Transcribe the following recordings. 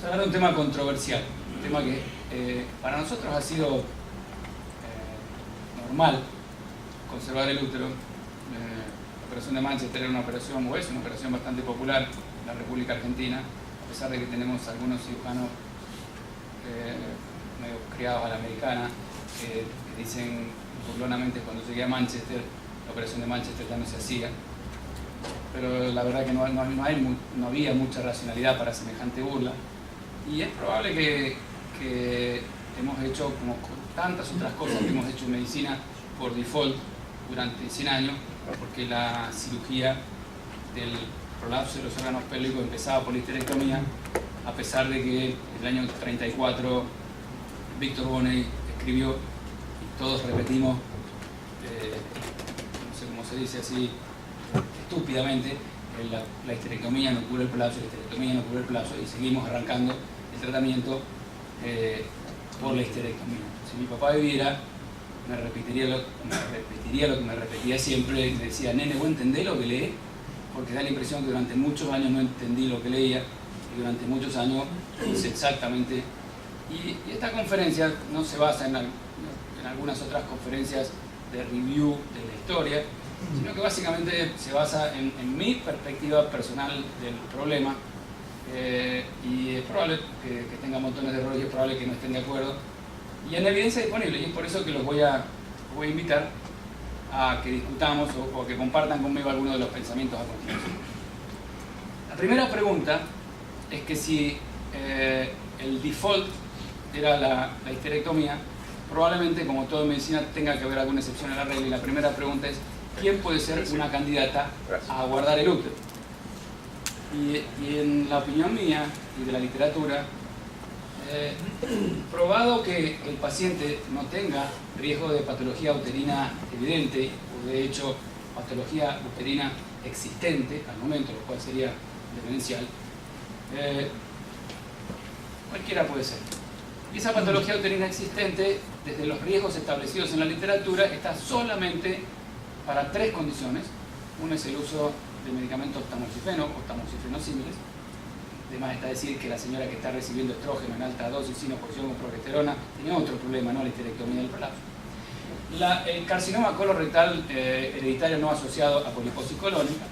a hablar de un tema controversial, un tema que para nosotros ha sido normal conservar el útero. La operación de Manchester era una operación, o es una operación bastante popular en la República Argentina, a pesar de que tenemos algunos cirujanos medio criados a la americana que dicen burlonamente cuando llegué a Manchester, la operación de Manchester ya no se hacía. Pero la verdad que no había mucha racionalidad para semejante burla, y es probable que hemos hecho, como tantas otras cosas que hemos hecho en medicina por default durante 100 años, porque la cirugía del prolapso de los órganos pélvicos empezaba por la histerectomía, a pesar de que en el año 34 Víctor Bonnet escribió, y todos repetimos, no sé cómo se dice así, estúpidamente, la histerectomía no cura el prolapso, la histerectomía no cura el prolapso, y seguimos arrancando el tratamiento por la histerectomía. Si mi papá viviera, me repetiría lo que me repetía siempre, y me decía: nene, ¿vos entendés lo que lees? Porque da la impresión que durante muchos años no entendí lo que leía, y durante muchos años hice exactamente. Y esta conferencia no se basa en algunas otras conferencias de review de la historia, sino que básicamente se basa en mi perspectiva personal del problema, y es probable que tenga montones de errores, y es probable que no estén de acuerdo, y en evidencia disponible, y es por eso que los voy a invitar a que discutamos o que compartan conmigo algunos de los pensamientos a continuación. La primera pregunta es que si el default era la histerectomía, probablemente, como todo en medicina, tenga que haber alguna excepción a la regla, y la primera pregunta es: ¿quién puede ser una candidata a guardar el útero? Y en la opinión mía y de la literatura, probado que el paciente no tenga riesgo de patología uterina evidente, o de hecho patología uterina existente al momento, lo cual sería demencial, cualquiera puede ser. Y esa patología uterina existente, desde los riesgos establecidos en la literatura, está solamente para 3 condiciones. Una es el uso de medicamentos tamoxifeno o tamoxifenosímiles. Además está decir que la señora que está recibiendo estrógeno en alta dosis sin oposición con progesterona tiene otro problema, no la histerectomía del prolapso. El carcinoma colorectal hereditario no asociado a poliposis colónica,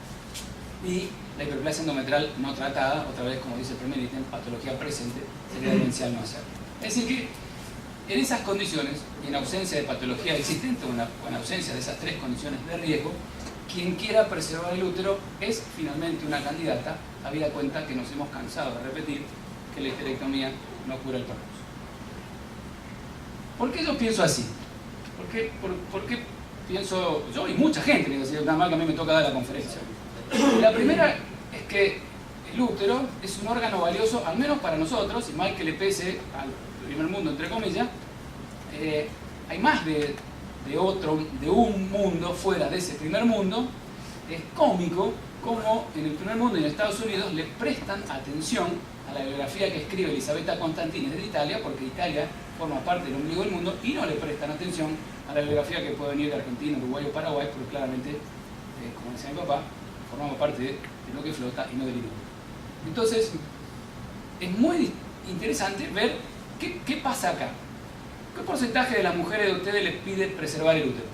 y la hiperplasia endometrial no tratada, otra vez como dice el primer ítem, patología presente, sería demencial no hacerlo. Es decir que en esas condiciones, y en ausencia de patología existente o en ausencia de esas 3 condiciones de riesgo, quien quiera preservar el útero es finalmente una candidata, habida cuenta que nos hemos cansado de repetir que la histerectomía no cura el prolapso. ¿Por qué yo pienso así? ¿Por qué pienso yo y mucha gente? Nada más que a mí me toca dar la conferencia. La primera es que el útero es un órgano valioso, al menos para nosotros, y mal que le pese al primer mundo, entre comillas, hay más de un mundo fuera de ese primer mundo. Es cómico como en el primer mundo y en Estados Unidos le prestan atención a la biografía que escribe Elisabetta Constantini de Italia, porque Italia forma parte del ombligo del mundo, y no le prestan atención a la biografía que puede venir de Argentina, Uruguay o Paraguay, porque claramente, como decía mi papá, formamos parte de lo que flota y no del hilo. Entonces, es muy interesante ver qué pasa acá. ¿Qué porcentaje de las mujeres de ustedes les pide preservar el útero?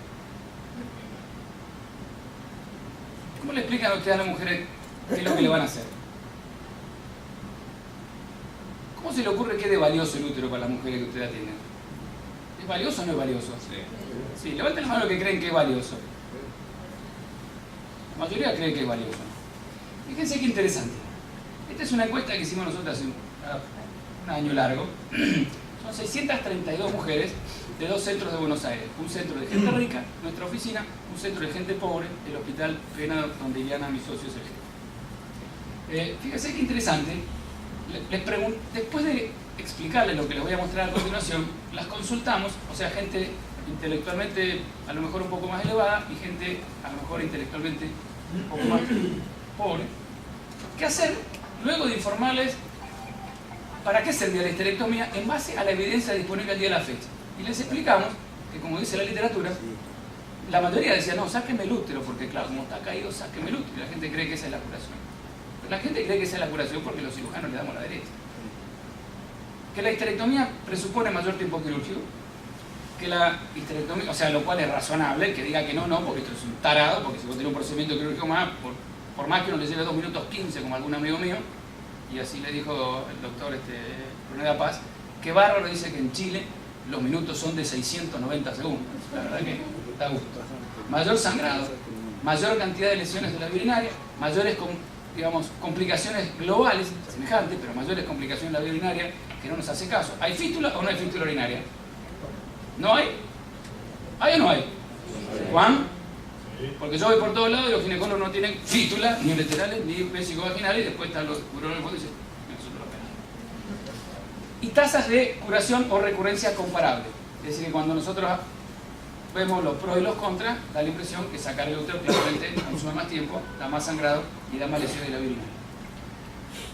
¿Cómo le explican a ustedes a las mujeres qué es lo que le van a hacer? ¿Cómo se le ocurre que es de valioso el útero para las mujeres que ustedes atienden? ¿Es valioso o no es valioso? Sí, levanten la mano los que creen que es valioso. La mayoría cree que es valioso. Fíjense qué interesante. Esta es una encuesta que hicimos nosotros hace un año largo. Son 632 mujeres de 2 centros de Buenos Aires. Un centro de gente rica, nuestra oficina, un centro de gente pobre, el Hospital Pena, donde Iliana, mi socio, es el jefe. Fíjense qué interesante. Después de explicarles lo que les voy a mostrar a continuación, las consultamos, o sea, gente intelectualmente a lo mejor un poco más elevada y gente a lo mejor intelectualmente un poco más pobre. ¿Qué hacer? Luego de informarles para qué servía la histerectomía en base a la evidencia disponible al día de la fecha. Y les explicamos que, como dice la literatura, la mayoría decía: no, sáquenme el útero, porque claro, como está caído, sáquenme el útero. Y la gente cree que esa es la curación. Pero la gente cree que esa es la curación porque los cirujanos le damos la derecha. que la histerectomía presupone mayor tiempo quirúrgico, que la histerectomía, o sea, lo cual es razonable, que diga que no, porque esto es un tarado, porque si vos tenés un procedimiento quirúrgico más, por más que uno le lleve 2 minutos 15, como algún amigo mío, y así le dijo el doctor Bruneda Paz, que bárbaro, dice que en Chile los minutos son de 690 segundos. La verdad que da gusto. Mayor sangrado, mayor cantidad de lesiones de la vía urinaria, mayores complicaciones globales, semejantes, pero mayores complicaciones en la vía urinaria que no nos hace caso. ¿Hay fístula o no hay fístula urinaria? ¿No hay? ¿Hay o no hay? ¿Juan? Porque yo voy por todos lados y los ginecólogos no tienen fístula, ni ureterales, ni vesicovaginales, y después están los urólogos en el fondo y dicen, nosotros operamos. Y tasas de curación o recurrencia comparables. Es decir, que cuando nosotros vemos los pros y los contras, da la impresión que sacar el útero claramente consume más tiempo, da más sangrado y da más lesiones de la vía urinaria.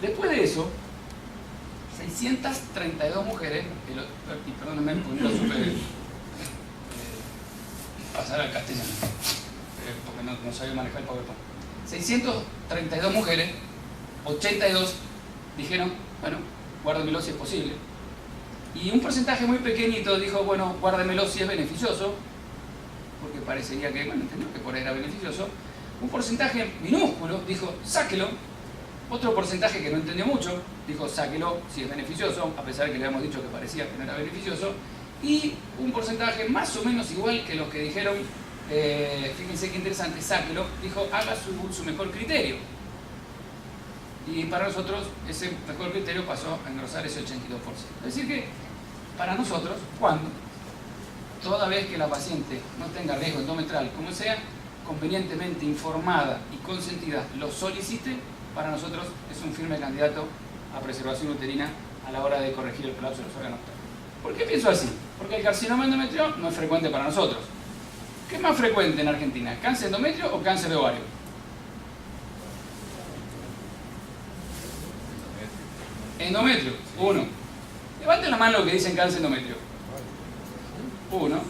Después de eso, 632 mujeres, y perdónenme porque no supe pasar al castellano, porque no sabía manejar el PowerPoint. 632 mujeres, 82 dijeron, bueno, guárdemelo si es posible. Y un porcentaje muy pequeñito dijo, bueno, guárdemelo si es beneficioso, porque parecería que, bueno, entendió que por ahí era beneficioso. Un porcentaje minúsculo dijo, sáquelo. Otro porcentaje que no entendió mucho dijo, sáquelo si es beneficioso, a pesar de que le habíamos dicho que parecía que no era beneficioso. Y un porcentaje más o menos igual que los que dijeron, fíjense qué interesante, sáquelo, dijo, haga su mejor criterio. Y para nosotros ese mejor criterio pasó a engrosar ese 82%. Es decir que, para nosotros, cuando toda vez que la paciente no tenga riesgo endometrial, como sea, convenientemente informada y consentida lo solicite, para nosotros es un firme candidato a preservación uterina a la hora de corregir el colapso de los órganos. ¿Por qué pienso así? Porque el carcinoma endometrio no es frecuente para nosotros. ¿Qué es más frecuente en Argentina? ¿Cáncer endometrio o cáncer de ovario? Endometrio, 1. Levanten la mano lo que dicen cáncer endometrio. 1.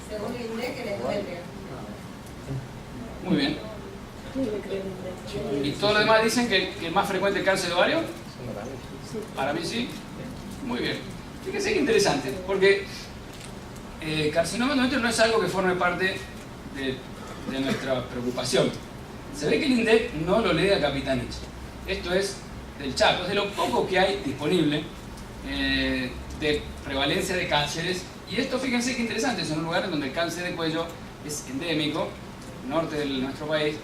Según el INDEC, el endometrio. Muy bien. ¿Y todos los demás dicen que el más frecuente es cáncer de ovario? Para mí sí. Muy bien. Fíjense qué interesante, porque carcinoma endometrio no es algo que forme parte de nuestra preocupación. Se ve que el INDEC no lo lee a Capitanich. Esto es del Chaco, es de lo poco que hay disponible de prevalencia de cánceres. Y esto, fíjense qué interesante, es un lugar en donde el cáncer de cuello es endémico, norte de nuestro país.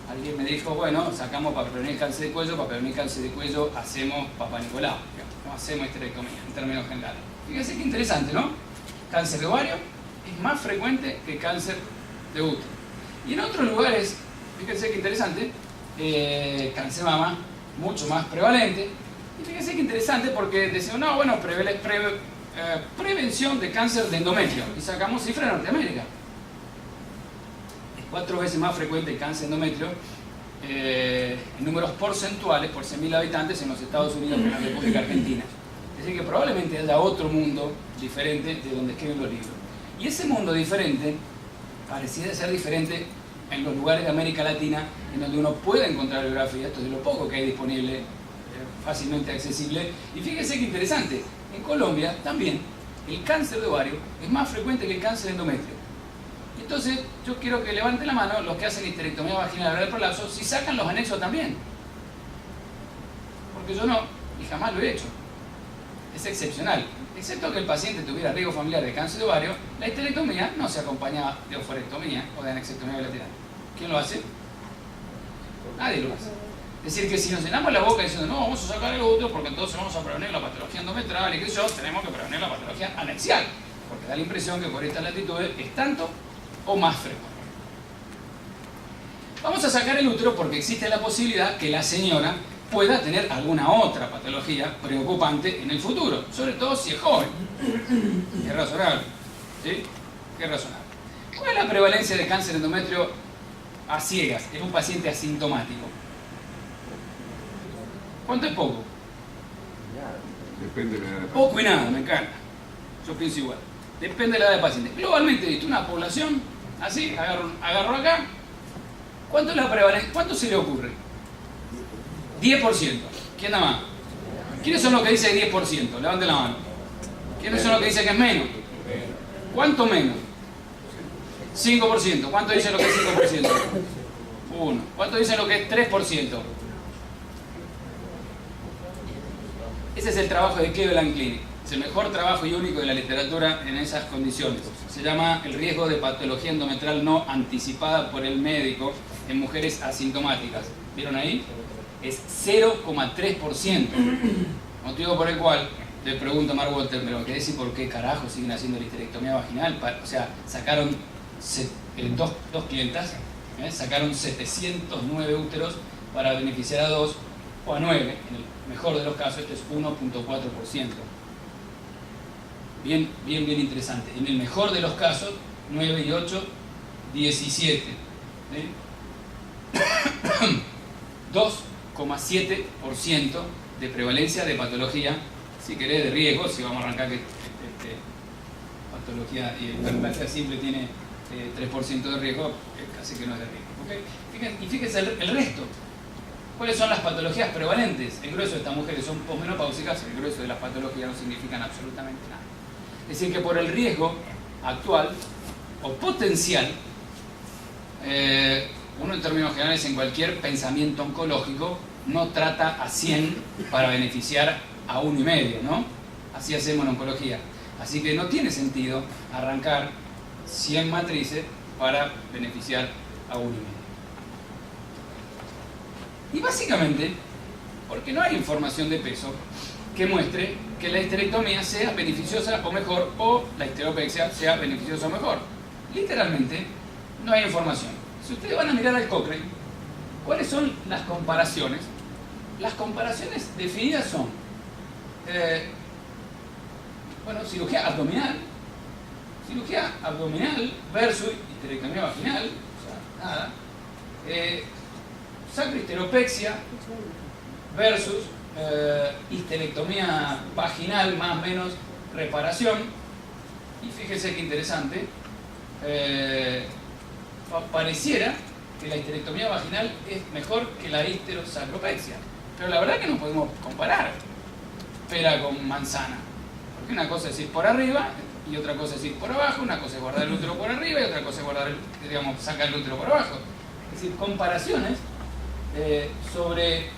Alguien me dijo, bueno, sacamos para prevenir cáncer de cuello, para prevenir cáncer de cuello hacemos Papá Nicolau, no hacemos histerectomía, en términos generales. Fíjense qué interesante, ¿no? Cáncer de ovario es más frecuente que cáncer de útero. Y en otros lugares, fíjense qué interesante, cáncer de mama, mucho más prevalente. Y fíjense qué interesante porque decimos, no, bueno, prevención de cáncer de endometrio. Y sacamos cifras de Norteamérica. 4 veces más frecuente el cáncer endometrio en números porcentuales por 100.000 habitantes en los Estados Unidos que en la República Argentina. Es decir, que probablemente haya otro mundo diferente de donde escriben los libros. Y ese mundo diferente pareciera ser diferente en los lugares de América Latina en donde uno puede encontrar biografía. Esto es de lo poco que hay disponible, fácilmente accesible. Y fíjense qué interesante, en Colombia también el cáncer de ovario es más frecuente que el cáncer de endometrio. Entonces, yo quiero que levanten la mano los que hacen histerectomía vaginal del prolapso, si sacan los anexos también. Porque yo no, y jamás lo he hecho. Es excepcional. Excepto que el paciente tuviera riesgo familiar de cáncer de ovario, la histerectomía no se acompaña de oforectomía o de anexectomía bilateral. ¿Quién lo hace? Nadie lo hace. Es decir, que si nos llenamos la boca diciendo, no, vamos a sacar el útero porque entonces vamos a prevenir la patología endometrial y que yo, tenemos que prevenir la patología anexial. Porque da la impresión que por estas latitudes es tanto o más frecuente. Vamos a sacar el útero porque existe la posibilidad que la señora pueda tener alguna otra patología preocupante en el futuro, sobre todo si es joven. Es razonable, ¿sí? Es razonable. ¿Cuál es la prevalencia de cáncer endometrio a ciegas en un paciente asintomático? ¿Cuánto es poco? Depende de la edad. Poco y nada, me encanta. Yo pienso igual. Depende de la edad del paciente. Globalmente, visto una población, así, agarro acá. ¿Cuánto es la prevalencia? ¿Cuánto se le ocurre? 10%. ¿Quién da más? ¿Quiénes son los que dicen 10%? Levanten la mano. ¿Quiénes son los que dicen que es menos? ¿Cuánto menos? 5%. ¿Cuánto dicen lo que es 5%? 1. ¿Cuánto dicen lo que es 3%? Ese es el trabajo de Cleveland Clinic. Es el mejor trabajo y único de la literatura en esas condiciones. Se llama el riesgo de patología endometrial no anticipada por el médico en mujeres asintomáticas. ¿Vieron ahí? Es 0,3%. Motivo por el cual le pregunto a Mark Walter, pero ¿qué decir por qué carajo siguen haciendo la histerectomía vaginal? O sea, sacaron dos clientas, sacaron 709 úteros para beneficiar a 2 o a 9. En el mejor de los casos, esto es 1,4%. Bien interesante. En el mejor de los casos, 9 y 8, 17. ¿Sí? 2,7% de prevalencia de patología, si querés, de riesgo. Si vamos a arrancar que patología y enfermedad simple tiene 3% de riesgo, casi que no es de riesgo. ¿Okay? Y fíjense el resto. ¿Cuáles son las patologías prevalentes? El grueso de estas mujeres son posmenopáusicas, el grueso de las patologías no significan absolutamente nada. Es decir, que por el riesgo actual o potencial, uno en términos generales en cualquier pensamiento oncológico no trata a 100 para beneficiar a 1,5, ¿no? Así hacemos en oncología. Así que no tiene sentido arrancar 100 matrices para beneficiar a 1,5. Y básicamente, porque no hay información de peso que muestre que la histerectomía sea beneficiosa o mejor, o la histeropexia sea beneficiosa o mejor. Literalmente, no hay información. Si ustedes van a mirar al Cochrane, ¿cuáles son las comparaciones? Las comparaciones definidas son, cirugía abdominal versus histerectomía vaginal, o sea, nada. Sacrohisteropexia versus histerectomía vaginal más o menos reparación. Y fíjense qué interesante, pareciera que la histerectomía vaginal es mejor que la histerosacropexia, pero la verdad que no podemos comparar pera con manzana, porque una cosa es ir por arriba y otra cosa es ir por abajo, una cosa es guardar el útero por arriba y otra cosa es guardar sacar el útero por abajo. Es decir, comparaciones sobre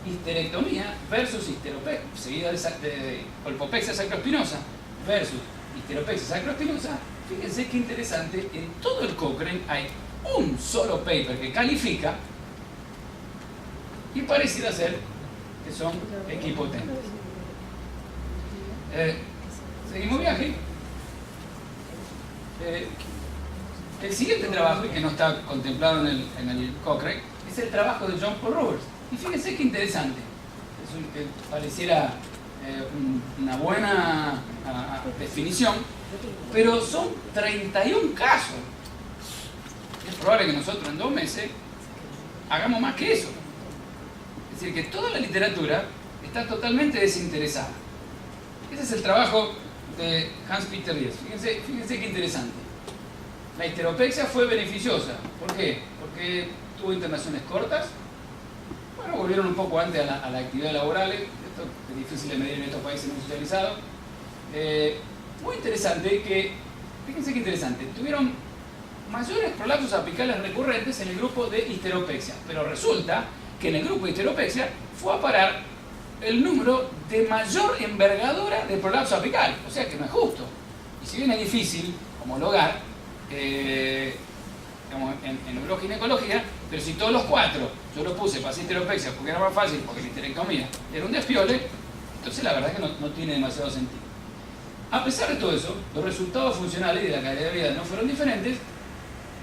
histerectomía versus histeropexia, seguida de colpopexia sacroespinosa versus histeropexia sacroespinosa. Fíjense qué interesante, en todo el Cochrane hay un solo paper que califica y pareciera ser que son equipotentes. Seguimos viaje. El siguiente trabajo, y que no está contemplado en el Cochrane, es el trabajo de John Paul Roberts. Y fíjense qué interesante. Pareciera una buena definición, pero son 31 casos. Es probable que nosotros en 2 meses hagamos más que eso. Es decir, que toda la literatura está totalmente desinteresada. Ese es el trabajo de Hans-Peter Diez. Fíjense qué interesante. La histeropexia fue beneficiosa. ¿Por qué? Porque tuvo internaciones cortas. Bueno, volvieron un poco antes a la actividad laboral. Esto es difícil de medir en estos países muy socializados. Muy interesante que, fíjense qué interesante, tuvieron mayores prolapsos apicales recurrentes en el grupo de histeropexia. Pero resulta que en el grupo de histeropexia fue a parar el número de mayor envergadura de prolapso apical. O sea que no es justo. Y si bien es difícil homologar, en uroginecología, pero si todos los 4 yo los puse para hacer histeropexia porque era más fácil, porque la histerectomía era un despiole, entonces la verdad que no tiene demasiado sentido. A pesar de todo eso, los resultados funcionales y de la calidad de vida no fueron diferentes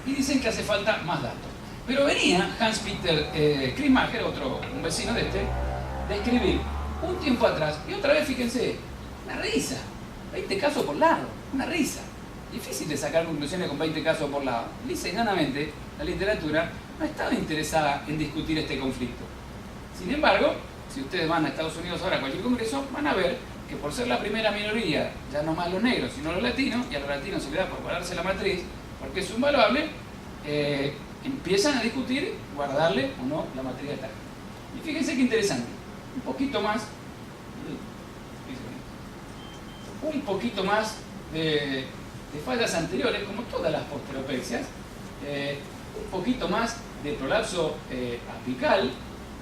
y dicen que hace falta más datos. Pero venía Hans-Peter Krimacher, un vecino de de escribir un tiempo atrás, y otra vez fíjense, una risa, 20 casos por lado, una risa. Difícil de sacar conclusiones con 20 casos por lado. Lisa y llanamente, la literatura no estaba interesada en discutir este conflicto. Sin embargo, si ustedes van a Estados Unidos ahora a cualquier congreso, van a ver que por ser la primera minoría, ya no más los negros, sino los latinos, y a los latinos se les da por pararse la matriz, porque es invaluable, empiezan a discutir guardarle o no la matriz de tal. Y fíjense qué interesante. un poquito más, de fallas anteriores, como todas las posteropexia, un poquito más de prolapso apical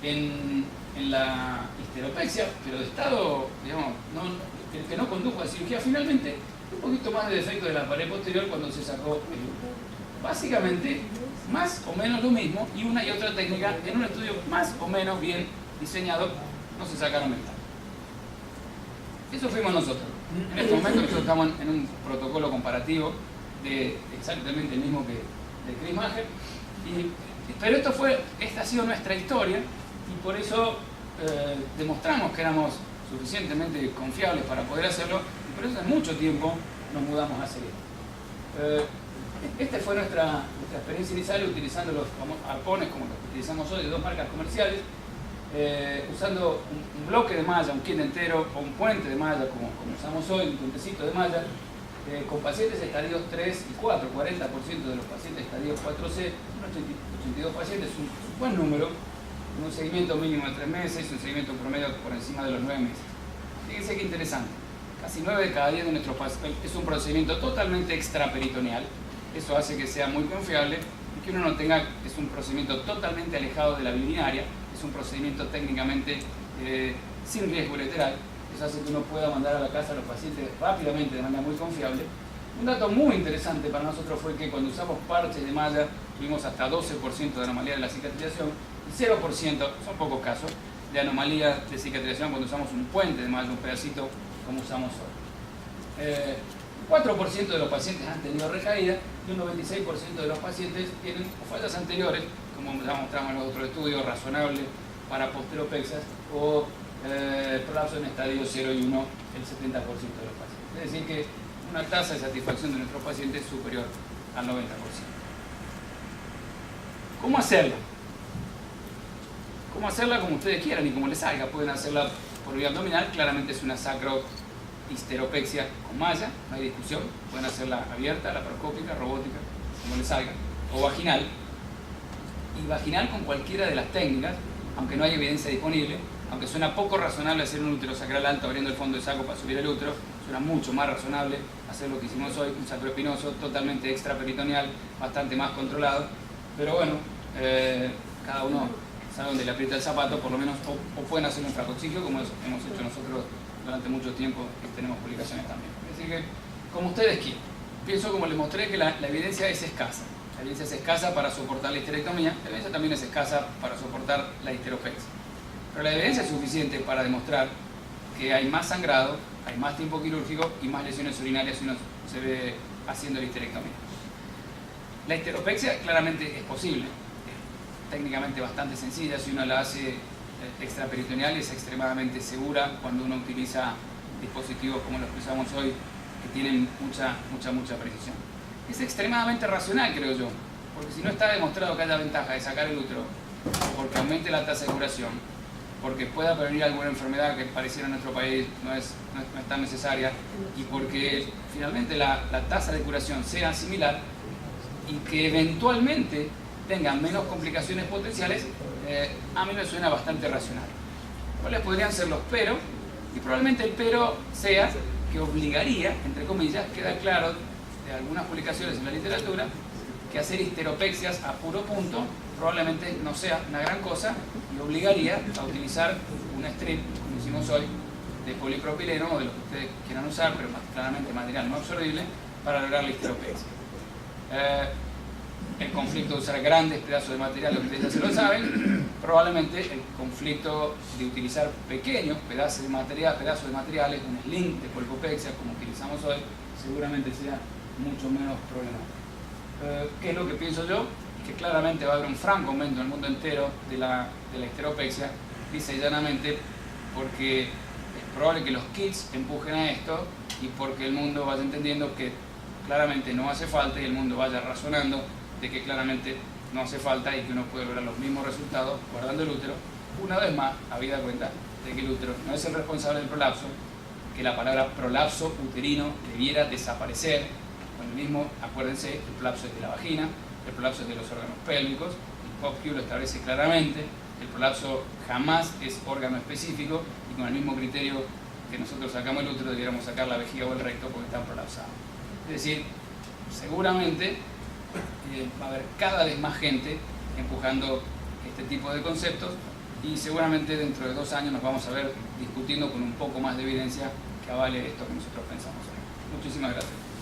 en la histeropexia, pero de estado, digamos, que no condujo a cirugía. Finalmente, un poquito más de defecto de la pared posterior cuando se sacó el útero. Básicamente, más o menos lo mismo, y una y otra técnica en un estudio más o menos bien diseñado, no se sacaron ventaja. Eso fuimos nosotros. En este momento nosotros estamos en un protocolo comparativo de exactamente el mismo que de Chris Maher, pero esta ha sido nuestra historia, y por eso demostramos que éramos suficientemente confiables para poder hacerlo, y por eso en mucho tiempo nos mudamos a hacer esto. Esta fue nuestra experiencia inicial utilizando los arpones como los que utilizamos hoy de dos marcas comerciales, usando un bloque de malla, un kit entero o un puente de malla como usamos hoy, un puentecito de malla, con pacientes estadios 3 y 4, 40% de los pacientes estadios 4C, 82 pacientes, un buen número, con un seguimiento mínimo de 3 meses, un seguimiento promedio por encima de los 9 meses. Fíjense qué interesante, casi 9 de cada 10 de nuestros pacientes es un procedimiento totalmente extraperitoneal. Eso hace que sea muy confiable y que uno no tenga, es un procedimiento totalmente alejado de la vía urinaria, es un procedimiento técnicamente sin riesgo ureteral. Eso hace que uno pueda mandar a la casa a los pacientes rápidamente de manera muy confiable. Un dato muy interesante para nosotros fue que cuando usamos parches de malla tuvimos hasta 12% de anomalía de la cicatrización y 0%, son pocos casos, de anomalía de cicatrización cuando usamos un puente de malla, un pedacito como usamos hoy. 4% de los pacientes han tenido recaída y un 96% de los pacientes tienen fallas anteriores, como ya mostramos en los otros estudios, razonables para posteropexias o prolapso en estadio 0 y 1 el 70% de los pacientes. Es decir que una tasa de satisfacción de nuestros pacientes es superior al 90%. ¿Cómo hacerla? ¿Cómo hacerla? Como ustedes quieran y como les salga. Pueden hacerla por vía abdominal, claramente es una sacrohisteropexia con malla, no hay discusión. Pueden hacerla abierta, laparoscópica, robótica, como les salga, o vaginal. Y vaginal con cualquiera de las técnicas, aunque no hay evidencia disponible, aunque suena poco razonable hacer un útero sacral alto abriendo el fondo del saco para subir el útero, suena mucho más razonable hacer lo que hicimos hoy, un sacroespinoso totalmente extraperitoneal, bastante más controlado, pero bueno, cada uno sabe dónde le aprieta el zapato, por lo menos, o pueden hacer un fracoxigio como hemos hecho nosotros durante mucho tiempo, que tenemos publicaciones también. Es decir que, como ustedes quieran. Pienso, como les mostré, que la evidencia es escasa. La evidencia es escasa para soportar la histerectomía, la evidencia también es escasa para soportar la histeropexia. Pero la evidencia es suficiente para demostrar que hay más sangrado, hay más tiempo quirúrgico y más lesiones urinarias si uno se ve haciendo la histerectomía. La histeropexia claramente es posible, es técnicamente bastante sencilla si uno la hace extraperitoneal, es extremadamente segura cuando uno utiliza dispositivos como los que usamos hoy, que tienen mucha precisión. Es extremadamente racional, creo yo, porque si no está demostrado que haya ventaja de sacar el útero, porque aumente la tasa de curación, porque pueda prevenir alguna enfermedad que pareciera en nuestro país no es tan necesaria, y porque finalmente la tasa de curación sea similar y que eventualmente tengan menos complicaciones potenciales, a mí me suena bastante racional. ¿Cuáles podrían ser los pero? Y probablemente el pero sea que obligaría, entre comillas, queda claro de algunas publicaciones en la literatura, que hacer histeropexias a puro punto probablemente no sea una gran cosa y obligaría a utilizar un strip, como hicimos hoy, de polipropileno o de lo que ustedes quieran usar, pero claramente material no absorbible, para lograr la histeropexia. El conflicto de usar grandes pedazos de material, lo que ustedes ya se lo saben, probablemente el conflicto de utilizar pequeños pedazos de materiales, un sling de polipopexia como utilizamos hoy, seguramente sea mucho menos problemático. ¿Qué es lo que pienso yo? Que claramente va a haber un franco aumento en el mundo entero de la histeropexia, dice llanamente porque es probable que los kits empujen a esto y porque el mundo vaya entendiendo que claramente no hace falta y el mundo vaya razonando de que claramente no hace falta y que uno puede lograr los mismos resultados guardando el útero, una vez más, habida cuenta de que el útero no es el responsable del prolapso, que la palabra prolapso uterino debiera desaparecer. Con el mismo, acuérdense, el prolapso es de la vagina, el prolapso es de los órganos pélvicos, el POPQ lo establece claramente, El prolapso jamás es órgano específico y con el mismo criterio que nosotros sacamos el útero debiéramos sacar la vejiga o el recto porque están prolapsados. Es decir, seguramente va a haber cada vez más gente empujando este tipo de conceptos y seguramente dentro de 2 años nos vamos a ver discutiendo con un poco más de evidencia que avale esto que nosotros pensamos hoy. Muchísimas gracias.